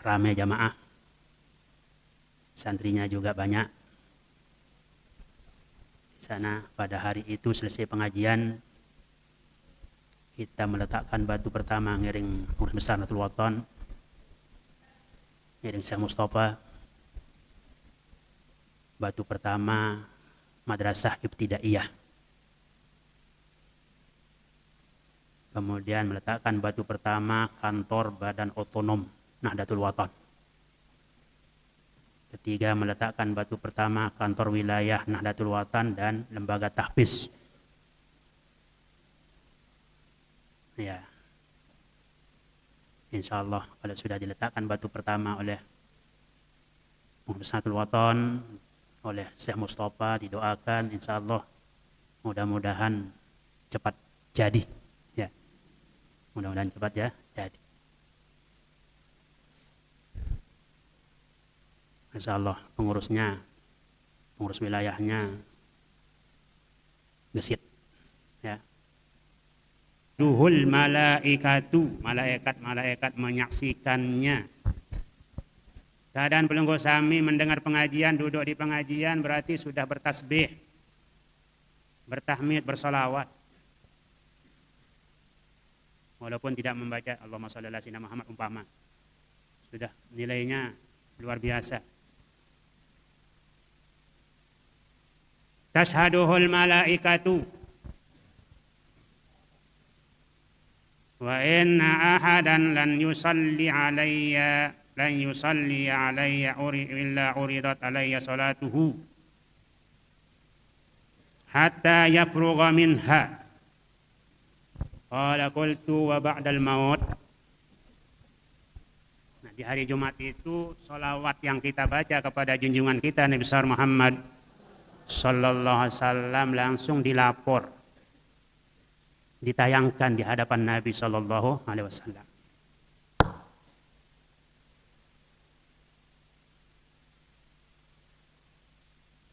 ramai jamaah, santrinya juga banyak. Di sana pada hari itu selesai pengajian, kita meletakkan batu pertama ngiring pengurus besar Nahdlatul Wathon, ngiring Syekh Mustafa. Batu pertama Madrasah Ibtidaiyah. Kemudian meletakkan batu pertama kantor Badan Otonom Nahdlatul Wathon. Ketiga, meletakkan batu pertama kantor wilayah Nahdlatul Wathon dan lembaga tahfiz. Ya. Insya Allah kalau sudah diletakkan batu pertama oleh pengurus Nahdlatul Wathon, oleh Syekh Mustafa, didoakan, insya Allah mudah-mudahan cepat jadi. Ya. Mudah-mudahan cepat ya jadi. Insya Allah pengurusnya, pengurus wilayahnya gesit. Ya. Duhul malaikatu, malaikat menyaksikannya. Keadaan pelunggu sami mendengar pengajian, duduk di pengajian berarti sudah bertasbih, bertahmid, bersolawat. Walaupun tidak membaca Allahumma shalli ala sayyidina Muhammad umpama, sudah nilainya luar biasa. Tashhaduhul malaikatu wa inna ahadan lan yusalli alayya illa uridat alayya salatuhu hatta yafrugha minha. Qala qultu wa ba'dal maut. Nah, di hari Jumat itu salawat yang kita baca kepada junjungan kita Nabi besar Muhammad sallallahu alaihi wasallam langsung dilapor, ditayangkan di hadapan Nabi sallallahu alaihi wasallam.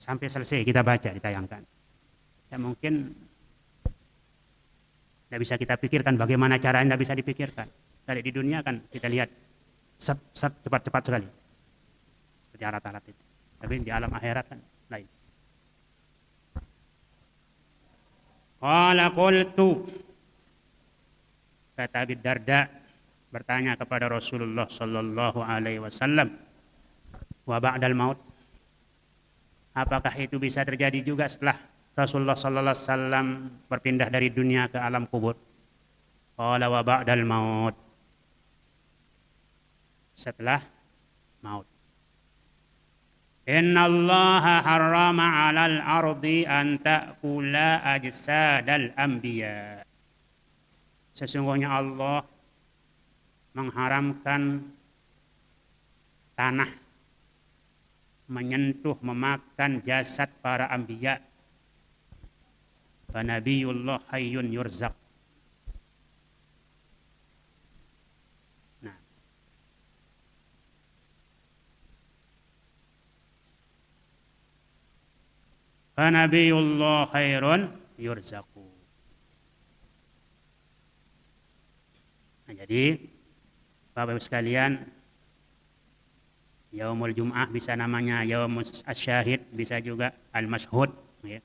Sampai selesai kita baca, ditayangkan. Ya mungkin tidak bisa kita pikirkan bagaimana caranya, tidak bisa dipikirkan. Dari di dunia kan kita lihat cepat-cepat sekali seperti alat-alat itu. Tapi di alam akhirat kan lain. Qala qultu, kata Abi Darda bertanya kepada Rasulullah sallallahu alaihi wasallam, wa ba'dal maut, apakah itu bisa terjadi juga setelah Rasulullah sallallahu alaihi wasallam berpindah dari dunia ke alam kubur? Qala wa ba'dal maut, setelah maut. Innallaha harrama 'alal ardi an ta'kula ajsadal anbiya. Sesungguhnya Allah mengharamkan tanah menyentuh, memakan jasad para anbiya. Fa nabiyullah hayyun yurzaq. Nah, fa nabiyullah khairun yurzaqu. Nah, jadi Bapak Ibu sekalian, Yaumul Jum'ah bisa namanya Yaumul Asyahid, bisa juga Al-Mashhud, ya.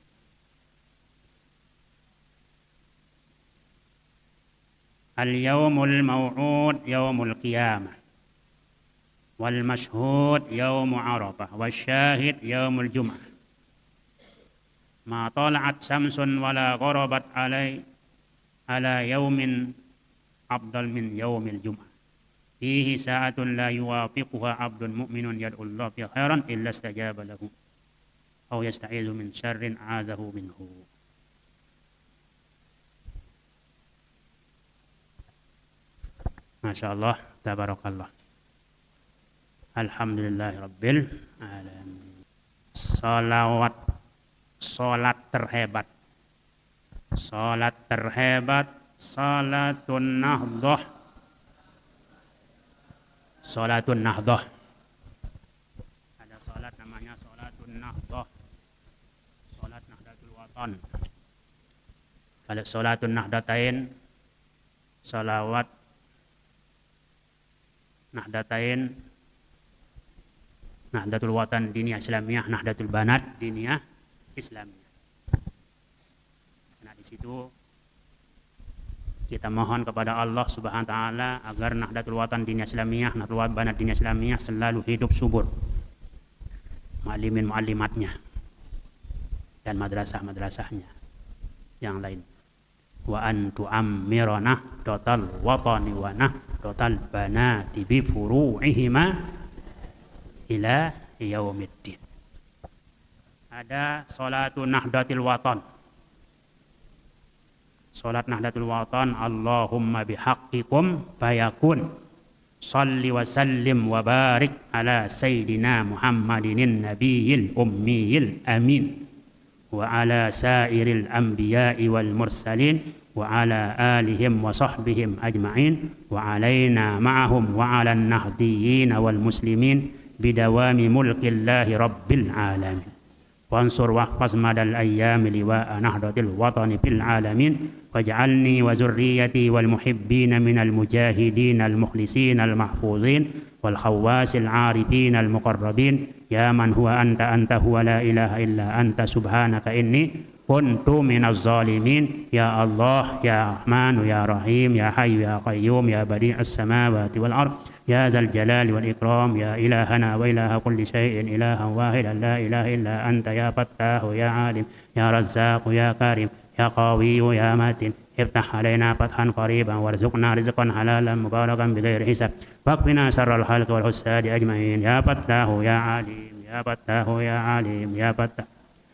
Al-Yaumul Maw'ud Yaumul Qiyamah, wal Mashhud Yaumul Arafah, wasyahid Yaumul Jum'ah. Ma tala'at samsun wala gharabat ala yaumin afdal min yaumil Jum'ah. Fihi sa'atun la yuwafiquha abdun mu'minun yad'ullah fi khairan illa istajaba lahu aw yasta'izu min syarrin a'azahu minhu. Masya Allah, tabarakallah. Alhamdulillahi rabbil alamin. Salawat, salat terhebat, salat terhebat, salatun nahdah, salatun nahdah. Ada salat namanya salatun nahdah, salat Nahdlatul Wathon. Kalau salatun nahdatain, salawat Nahdlatain Nahdlatul Watan Diniyah Islamiyah, Nahdlatul Banat Diniyah Islamiyah. Nah, di situ kita mohon kepada Allah Subhanahu wa taala agar Nahdlatul Watan Diniyah Islamiyah, Nahdlatul Banat Diniyah Islamiyah selalu hidup subur. Muallimin muallimatnya dan madrasah-madrasahnya yang lain. Wa an tu'ammirana total watani wa total banati bi furu'ihima ila yaumiddin. Ada salatun nahdlatil watan. Salat nahdlatul watan, Allahumma bihaqqikum fayakun. Salli wa sallim wa barik ala sayyidina Muhammadin nabiyil ummiyil amin. Wa ala sairil anbiya'i wal mursalin wa ala alihim wa sahbihim ajma'in wa alaina ma'ahum wa ala nahdiyyin wal muslimin bidawami mulkillahi rabbil alamin. Wansur wahfaz madal ayyami liwa'a nahdlatil watani fil alamin waj'alni wa zurriyyati wal muhibbina minal mujahidin al mukhlisin al mahfuzin wal khawasil arifin al muqarrabin ya man huwa anta huwa la ilaha illa anta subhanaka inni kuntu minaz zalimin. Ya Allah, ya Rahman, ya Rahim, ya Hayyu ya Qayyum, ya Badi'us samawati wal ard, ya Zal Jalali wal Ikram, ya ilahana wa ilaha kulli syai'in ilahan wahidan la ilaha illa anta ya Fattahu ya Alim, ya Razzaq ya Karim, ya Qawi ya Matin. Iftah alaina fathan qariban warzuqna rizqan halalan mubarakan bighairi hisab. Waqfina syarral khalqi wal husadi ajmain. Ya Fattahu ya Alim, ya Fattahu ya Alim, ya Fattah.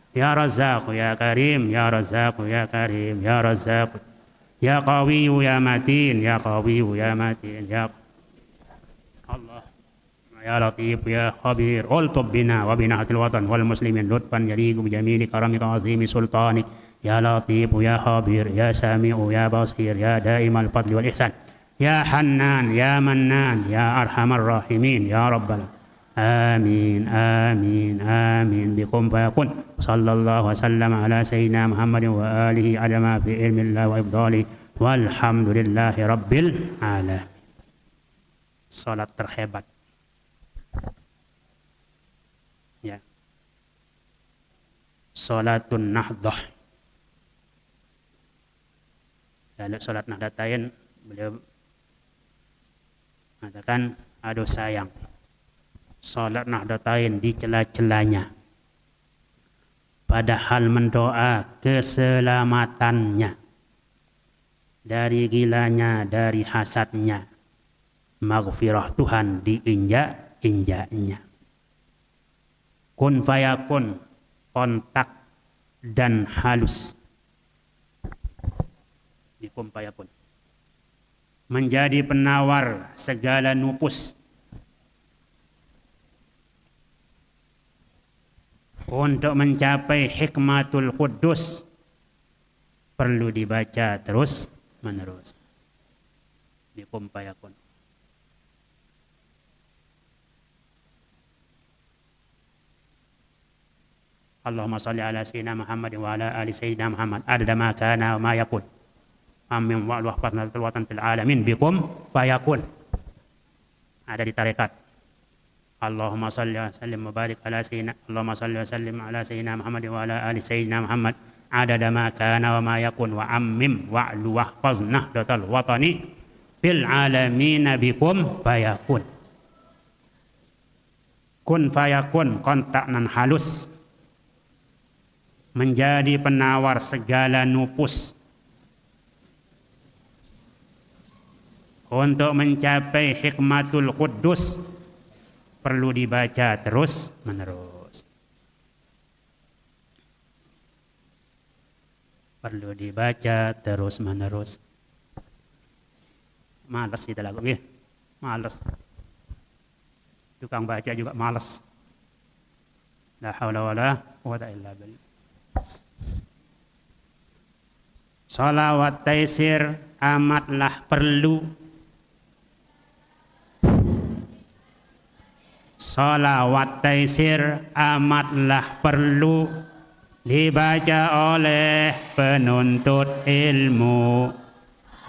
Ya Razzaq ya Karim, ya Razzaq ya Karim, ya Razzaq. Ya Qawi ya Matin, ya Qawi ya Matin, ya Allah. Ya Latif ya Khabir. Ultub bina wa binatil watan wal muslimin lutfan yaliqu bi jamili karamika azimi sultanik. Ya Latif ya Khabir, ya Sami'u ya Basir, ya Daimal fadli wal ihsan. Ya Hannan ya Mannan, ya Arhamar Rahimin, ya Rabbal Amin, amin, amin. Bikum fayakun. Sallallahu wasallam ala sayyidina Muhammadin wa alihi adama fi ilmillah wa ibdali. Walhamdulillahi rabbil alamin. Salat terhebat. Ya. Salatun nahdah. Dalam salat nahdatain beliau mengatakan aduh sayang. Salat nahdatain di celah-celahnya, padahal mendoa keselamatannya dari gilanya, dari hasadnya, maghfirah Tuhan diinjak-injaknya. Kun fayakun, kontak dan halus. Di kun fayakun menjadi penawar segala nupus. Untuk mencapai hikmatul Quddus perlu dibaca terus menerus. Bikum fayakun. Allahumma salli ala sayyidina Muhammad wa ala ali sayyidina Muhammad adada ma kana wa ma yakun. Amin wa wahfatna watan fil alamin bikum fayakun. Ada di tarekat. Allahumma salli wa sallim wa barik ala sayyidina Allahumma salli wa sallim ala sayyidina Muhammad wa ala ali sayyidina Muhammad adada ma kana wa ma yakun wa ammim wa'lu wahfaz nahdlatal watani fil alamin bikum fayakun. Kun fayakun, kontak nan halus menjadi penawar segala nupus untuk mencapai hikmatul Quddus perlu dibaca terus menerus. Perlu dibaca terus menerus. Malas kita lagu nggih. Malas. Tukang baca juga malas. La haula wala quwwata illa billah. Shalawat taisir amatlah perlu. Salawat taisir amatlah perlu dibaca oleh penuntut ilmu,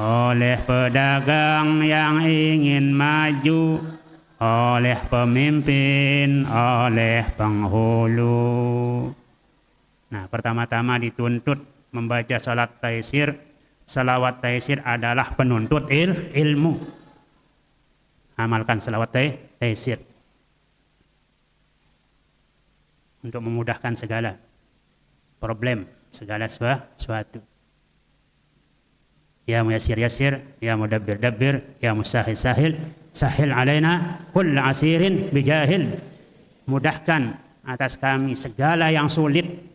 oleh pedagang yang ingin maju, oleh pemimpin, oleh penghulu. Nah, pertama-tama dituntut membaca salat taisir. Salawat taisir adalah penuntut ilmu. Amalkan salawat taisir untuk memudahkan segala problem, segala sesuatu. Ya muyassir yassir, ya mudabbir dabbir, ya musahil sahil, sahil alaina kull asirin bijahil. Mudahkan atas kami segala yang sulit.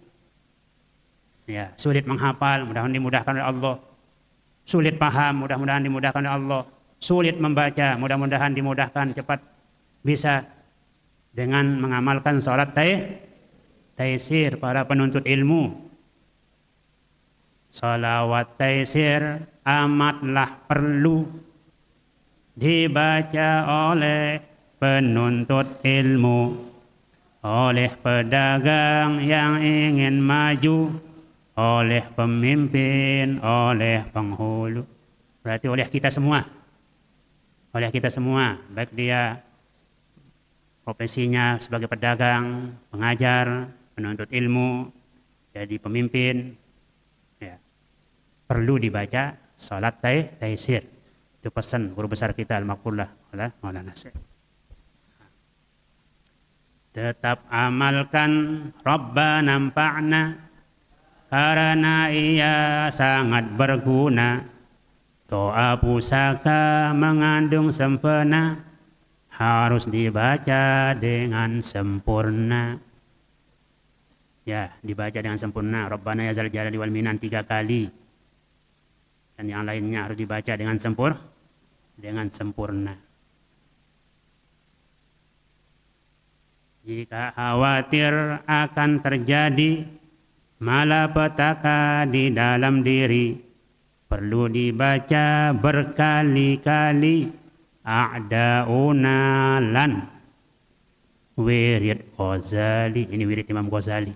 Ya, sulit menghafal, mudah-mudahan dimudahkan oleh Allah. Sulit paham, mudah-mudahan dimudahkan oleh Allah. Sulit membaca, mudah-mudahan dimudahkan cepat bisa dengan mengamalkan salat taisir para penuntut ilmu. Salawat taisir amatlah perlu dibaca oleh penuntut ilmu, oleh pedagang yang ingin maju, oleh pemimpin, oleh penghulu. Berarti oleh kita semua. Oleh kita semua, baik dia profesinya sebagai pedagang, pengajar, penuntut ilmu, jadi pemimpin, ya, perlu dibaca salat taisir. Itu pesan guru besar kita Al-Maqullah Maulana Syekh. Tetap amalkan Rabbana anfa'na, karena ia sangat berguna. Doa pusaka mengandung sempena, harus dibaca dengan sempurna. Ya, dibaca dengan sempurna. Rabbana ya zal jalali wal minan 3 kali. Dan yang lainnya harus dibaca dengan sempurna. Jika khawatir akan terjadi malapetaka di dalam diri, perlu dibaca berkali-kali a'da'una lan wirid Ghazali. Ini wirid Imam Ghazali.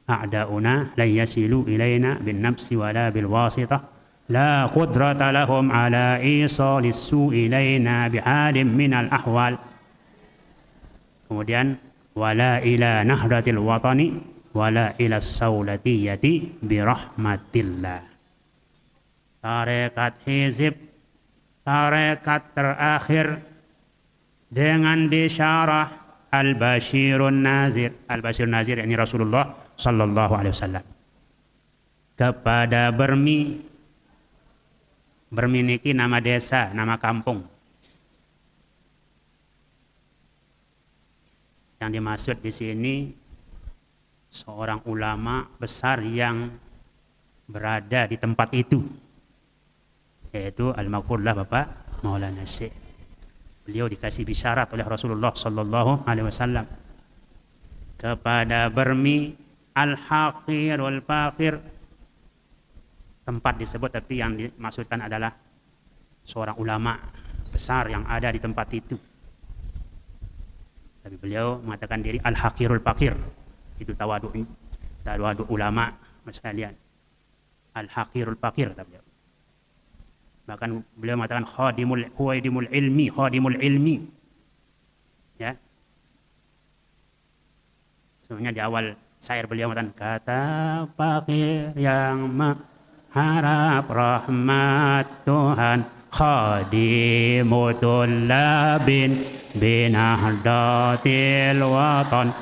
A'da'una la yasilu ilaina bin nafsi wala bil wasitah, la qudrata lahum ala isalis su'i ilaina bihadim minal ahwal. Kemudian wala ila nahratil watani wala ila saulatiyati birahmatillah. Tarekat hizib, tarekat terakhir dengan bisyarah al-Bashirun Nazir. Al-Bashirun Nazir ini Rasulullah sallallahu alaihi wasallam kepada Bermi. Bermi niki nama desa, nama kampung. Yang dimaksud di sini seorang ulama besar yang berada di tempat itu, yaitu Al-Maqullah Bapak Maulana Syekh. Beliau dikasih bisyarat oleh Rasulullah sallallahu alaihi wasallam kepada Bermi Al-Haqirul Faqir. Tempat disebut, tapi yang dimaksudkan adalah seorang ulama besar yang ada di tempat itu. Tapi beliau mengatakan diri Al-Haqirul Faqir. Itu tawadu ulama sekalian. Al-Haqirul Faqir kata beliau. Bahkan beliau mengatakan khadimul ilmi. Ya. Sebenarnya di awal syair beliau mengatakan, kata fakir yang mengharap rahmat Tuhan, khadimutul labin binahdatil watan,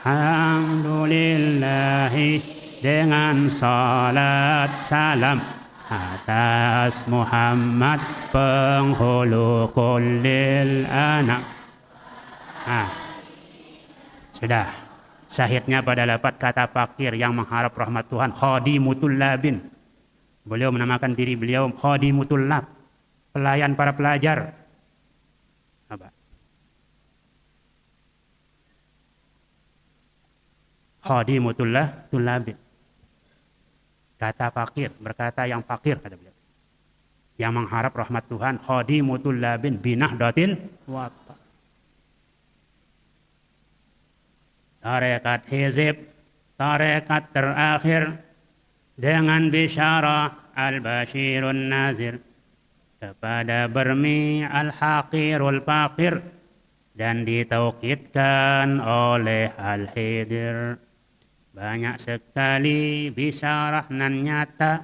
alhamdulillahi dengan salat salam atas Muhammad penghulu kullil anak. Sudah syahidnya pada lafaz kata fakir yang mengharap rahmat Tuhan, khadimutul labin. Beliau menamakan diri beliau khadimutul lab, pelayan para pelajar. Apa? Khadimutul labin. Kata fakir, berkata yang fakir kata beliau. Yang mengharap rahmat Tuhan, khadimutul labin binahdatil wata. Tarekat hizib, tarekat terakhir dengan bisyarah Al-Bashirun Nazir kepada Bermi Al-Haqirul Faqir, dan ditaukidkan oleh Al-Khidir. Banyak sekali bisyarah nan nyata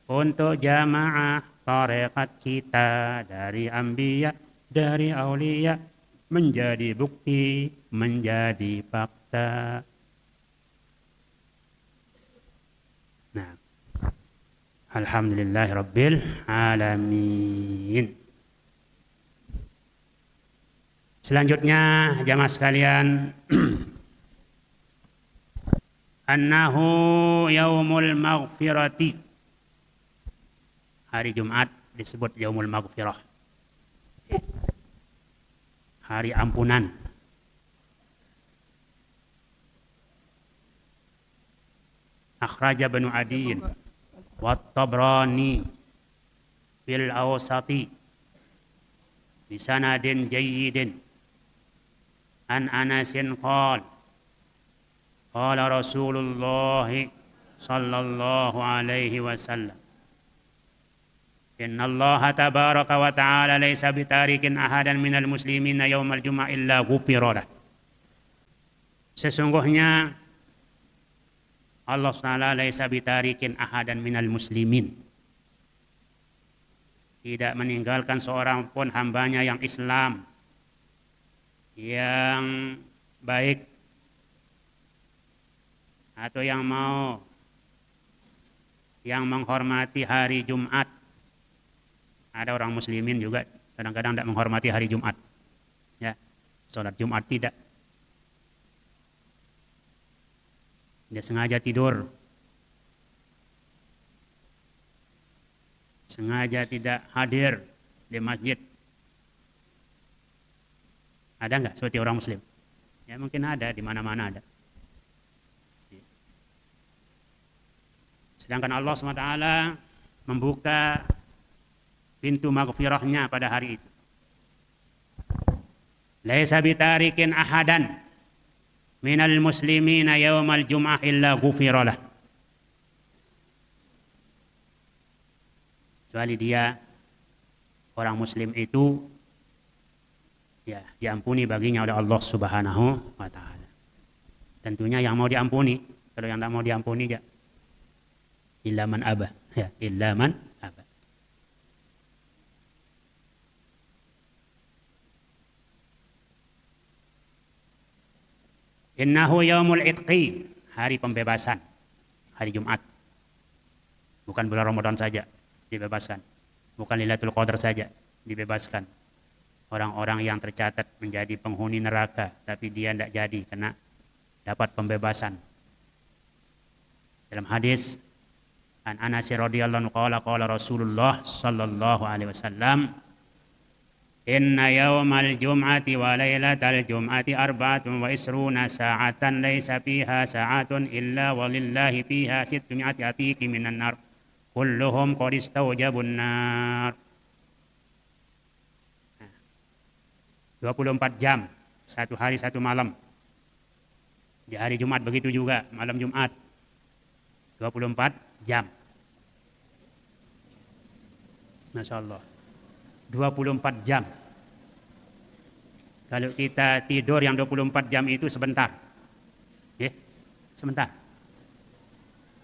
untuk jamaah tarekat kita dari anbiya, dari aulia, menjadi bukti, menjadi fakta. Nah, alhamdulillahirabbil alamin. Selanjutnya jamaah sekalian, annahu yaumul maghfirati. Hari Jumat disebut yaumul maghfirah. Hari ampunan. Akhraja Banu Adiyin wa Tabrani fil awsati bisanadin jayyidin an Anasin qala qala Rasulullah sallallahu alaihi wasallam inna Allah tabaraka wa ta'ala laysa bitarikin ahadan minal muslimina yaumal jum'ah illa ghufira lah. Sesungguhnya Allah SWT laysa bitarikin ahadan minal muslimin, tidak meninggalkan seorang pun hambanya yang Islam, yang baik, atau yang mau, yang menghormati hari Jumat. Ada orang muslimin juga kadang-kadang tidak menghormati hari Jumat, ya, sholat Jumat tidak, dia sengaja tidur, sengaja tidak hadir di masjid. Ada nggak seperti orang muslim? Ya mungkin ada, di mana-mana ada. Sedangkan Allah SWT membuka pintu maghfirahnya pada hari itu. Laisa bitarikin ahadan minal muslimina yaumal jum'ah illa ghufira lah. Kecuali dia, orang muslim itu, ya diampuni baginya oleh Allah Subhanahu wa ta'ala. Tentunya yang mau diampuni. Kalau yang tidak mau diampuni ya illa man abah, ya illa man abah. Innahu yaumul itqi, hari pembebasan, hari Jumat. Bukan bulan Ramadan saja dibebaskan, bukan Lailatul Qadar saja dibebaskan. Orang-orang yang tercatat menjadi penghuni neraka, tapi dia tidak jadi karena dapat pembebasan. Dalam hadis an Anas radhiyallahu anhu qala Rasulullah sallallahu alaihi wasallam inna yawmal jum'ati wa lailatal jum'ati arba'atun wa isruna sa'atan laysa fiha sa'atun illa walillahi fiha sittumi'ati atiqi minan nar kulluhum qad istawjabun nar. 24 jam, satu hari satu malam. Di hari Jumat begitu juga, malam Jumat 24 jam. Masya Allah, 24 jam. Kalau kita tidur yang 24 jam itu sebentar, ya, sebentar.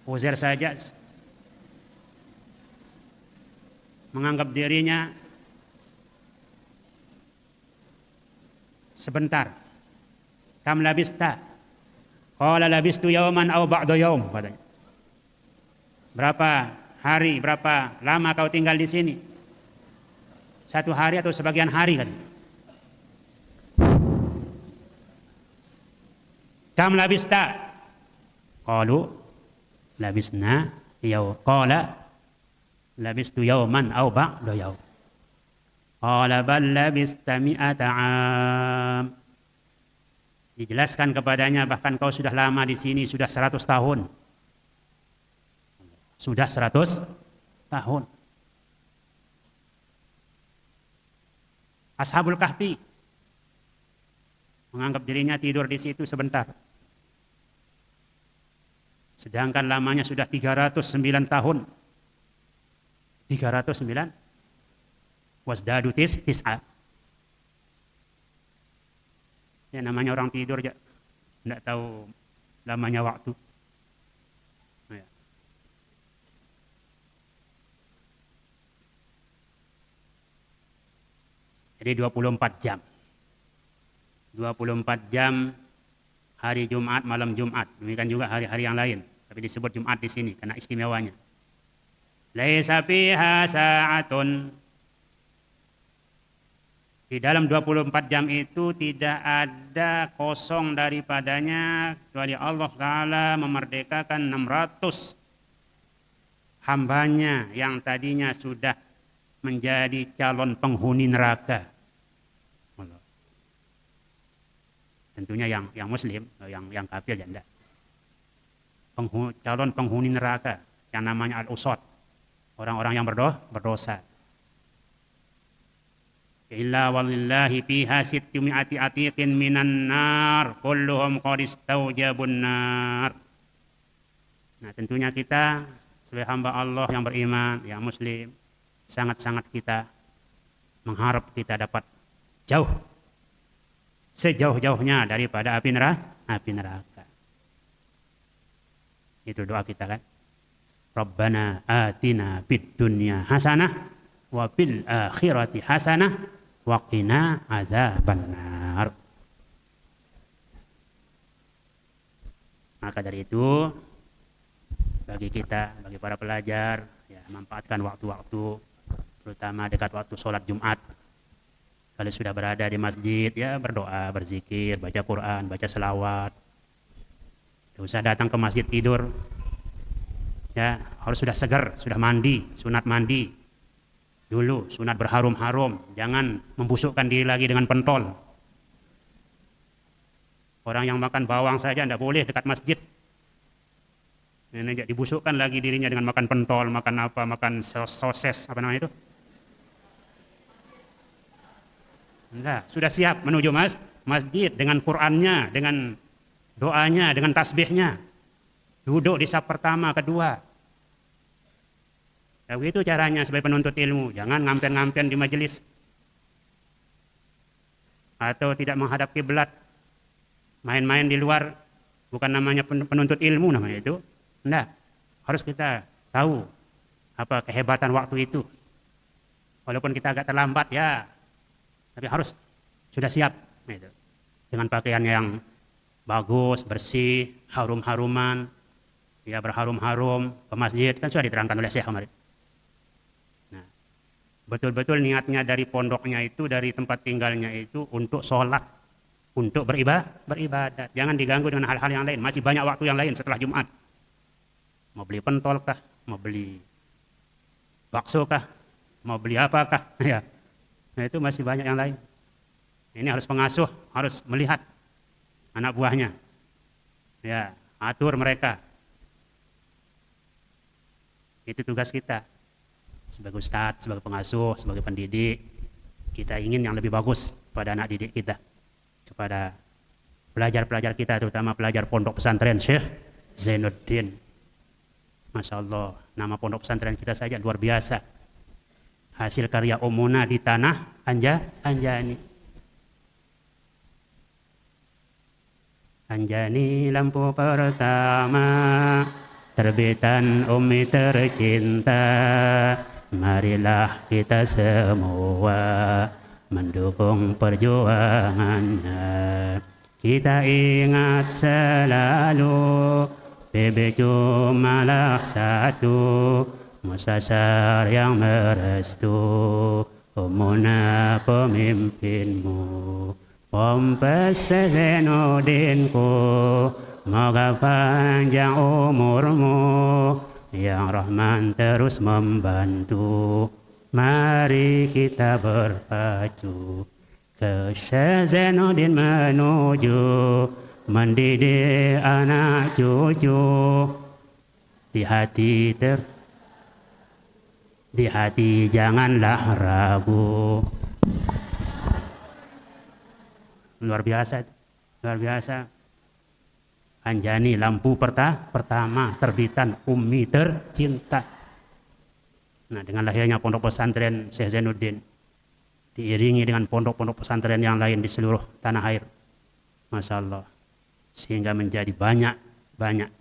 Uzair saja menganggap dirinya sebentar. Kam labista? Qala labistu yauman aw ba'da yaum, katanya. Berapa hari, berapa lama kau tinggal di sini? Satu hari atau sebagian hari, kan? Kam labista? Qalu labisna yaum. Qala labistu yauman aw ba'da yaum. Qala bal labista mi'ata 'am. Dijelaskan kepadanya, bahkan kau sudah lama di sini, sudah 100 tahun. Sudah 100 tahun. Ashabul Kahfi menganggap dirinya tidur di situ sebentar. Sedangkan lamanya sudah 309 tahun. 309 wasdadu tis'a. Ya namanya orang tidur aja, tidak tahu lamanya waktu. Ya. Jadi 24 jam. 24 jam hari Jumat, malam Jumat. Demikian juga hari-hari yang lain. Tapi disebut Jumat di sini karena istimewanya. Laisa fiha sa'atun. Di dalam 24 jam itu tidak ada kosong daripadanya kecuali Allah Ta'ala memerdekakan 600 hambanya yang tadinya sudah menjadi calon penghuni neraka. Tentunya yang muslim, yang kafir ya enggak. Calon penghuni neraka yang namanya al-usad, orang-orang yang berdosa. Illa walillahi fiha sittumi'ati atiqin minan nar kulluhum qad istaujabun nar. Nah, tentunya kita sebagai hamba Allah yang beriman, yang muslim, sangat-sangat kita mengharap kita dapat jauh sejauh-jauhnya daripada api neraka. Itu doa kita kan. Rabbana atina fid dunya hasanah wa fil akhirati hasanah wa qina azabannar. Maka dari itu bagi kita, bagi para pelajar, ya, manfaatkan waktu-waktu, terutama dekat waktu sholat Jumat. Kalau sudah berada di masjid, ya berdoa, berzikir, baca Quran, baca selawat. Tidak usah datang ke masjid tidur. Ya, harus sudah segar, sudah mandi, sunat mandi. Dulu sunat berharum-harum, jangan membusukkan diri lagi dengan pentol. Orang yang makan bawang saja tidak boleh dekat masjid. Ini dibusukkan lagi dirinya dengan makan pentol, makan apa, makan sosis, apa namanya itu? Enggak, sudah siap menuju masjid dengan Qur'annya, dengan doanya, dengan tasbihnya. Duduk di saf pertama, kedua. Ya, begitu caranya sebagai penuntut ilmu. Jangan ngampen-ngampen di majelis. Atau tidak menghadap kiblat. Main-main di luar, bukan namanya penuntut ilmu namanya itu. Enggak, harus kita tahu apa kehebatan waktu itu. Walaupun kita agak terlambat ya, tapi harus sudah siap gitu. Dengan pakaian yang bagus, bersih, harum-haruman, ya berharum-harum ke masjid, kan sudah diterangkan oleh Syekh kemarin. Nah, betul-betul niatnya dari pondoknya itu, dari tempat tinggalnya itu untuk sholat, untuk beribadat. Jangan diganggu dengan hal-hal yang lain. Masih banyak waktu yang lain setelah Jumat. Mau beli pentol kah? Mau beli bakso kah? Mau beli apakah? Ya. Nah, itu masih banyak yang lain. Ini harus pengasuh, harus melihat anak buahnya. Ya, atur mereka. Itu tugas kita. Sebagai ustadz, sebagai pengasuh, sebagai pendidik, kita ingin yang lebih bagus pada anak didik kita. Kepada pelajar-pelajar kita, terutama pelajar pondok pesantren Syekh Zainuddin. Masya Allah, nama pondok pesantren kita saja luar biasa. Hasil karya Omuna di tanah Anjani. Anjani lampu pertama, terbitan Umi tercinta. Marilah kita semua mendukung perjuangannya. Kita ingat selalu PB cumalah satu, Mustasar yang merestu, Omuna pemimpinmu. Pompes Zainuddinku, moga panjang umurmu, yang Rahman terus membantu. Mari kita berpacu ke Syekh Zainuddin menuju mendidik anak cucu. Di hati janganlah ragu. Luar biasa, luar biasa. Anjani lampu pertama, terbitan Umi tercinta. Nah, dengan lahirnya pondok pesantren Syekh Zainuddin, diiringi dengan pondok-pondok pesantren yang lain di seluruh tanah air, Masya Allah. Sehingga menjadi banyak.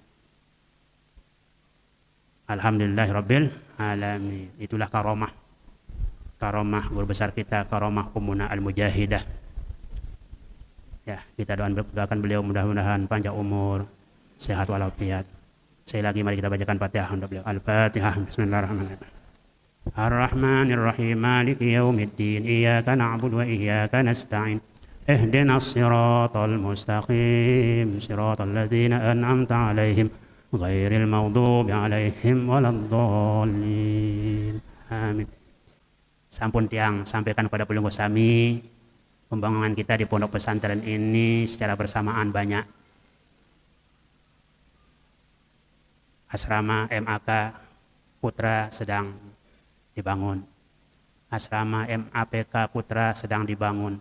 Alhamdulillahirabbil alamin. Itulah karomah guru besar kita, karomah Ummuna Al-Mujahidah. Ya, kita doakan beliau mudah-mudahan panjang umur, sehat walafiat. Sekali lagi mari kita bacakan Fatihah untuk beliau. Al-Fatihah. Bismillahirrahmanirrahim. Ar-Rahmanir-Rahim. Maliki yaumiddin. Iyyaka na'budu wa iyyaka nasta'in. Ihdinas siratal mustaqim. Siratal ladzina an'amta 'alaihim ghairil maghdubi 'alaihim waladdallin. Amin. Sampun tiang sampaikan kepada pelunggu sami, pembangunan kita di pondok pesantren ini secara bersamaan banyak. Asrama MAK Putra sedang dibangun. Asrama MAPK Putra sedang dibangun.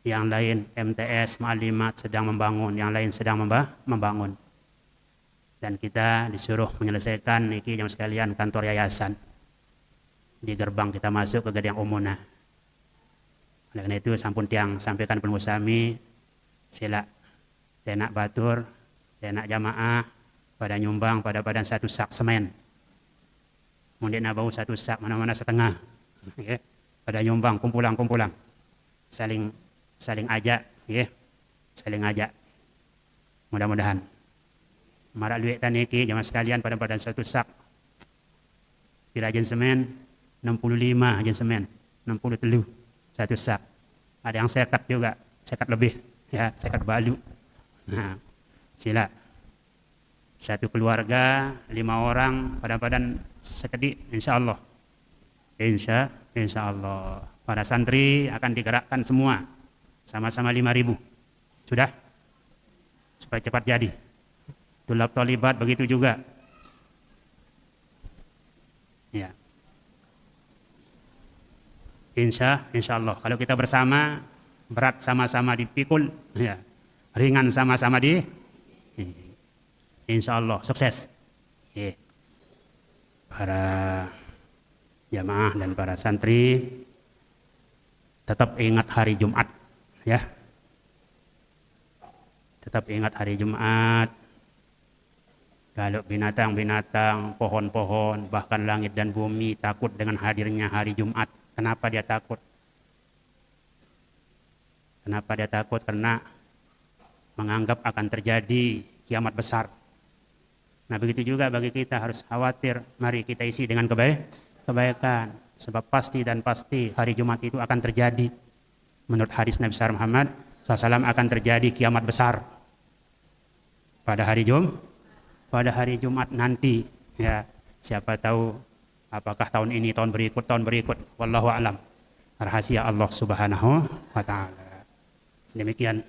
Yang lain MTS Ma'alimat sedang membangun, yang lain sedang membangun. Dan kita disuruh menyelesaikan niki jam sekalian kantor yayasan. Di gerbang kita masuk ke Gadiang Umuna. Oleh karena itu sampun tiang sampaikan pelunggu sami, sila denak batur, denak jamaah pada nyumbang pada badan satu sak semen. Mungkin bau satu sak mana-mana setengah. Ya. Pada nyumbang kumpulang. Saling ajak, ya. Saling ajak. Mudah-mudahan marak duit taniki jamaah sekalian pada badan satu sak. Bila ajen semen 65 ajen semen, 63 satu sak. Ada yang sekat juga, sekat lebih, ya, sekat balu. Nah, sila satu keluarga 5 orang pada badan sekedik, insyaallah. Insyaallah. Para santri akan digerakkan semua sama-sama 5.000. Sudah? Supaya cepat jadi. Tulab talibat begitu juga. Ya. Insyaallah. Kalau kita bersama, berat sama-sama dipikul, ya. Ringan sama-sama insyaallah sukses. Ya. Para jamaah dan para santri tetap ingat hari Jumat, ya. Tetap ingat hari Jumat. Kalau binatang-binatang, pohon-pohon, bahkan langit dan bumi takut dengan hadirnya hari Jumat. Kenapa dia takut? Kenapa dia takut? Karena menganggap akan terjadi kiamat besar. Nah, begitu juga bagi kita harus khawatir. Mari kita isi dengan kebaikan. Sebab pasti hari Jumat itu akan terjadi. Menurut hadis Nabi Muhammad SAW akan terjadi kiamat besar pada hari Jumat nanti, ya. Siapa tahu apakah tahun ini, tahun berikut, wallahu a'lam. Rahasia Allah Subhanahu wa taala. Demikian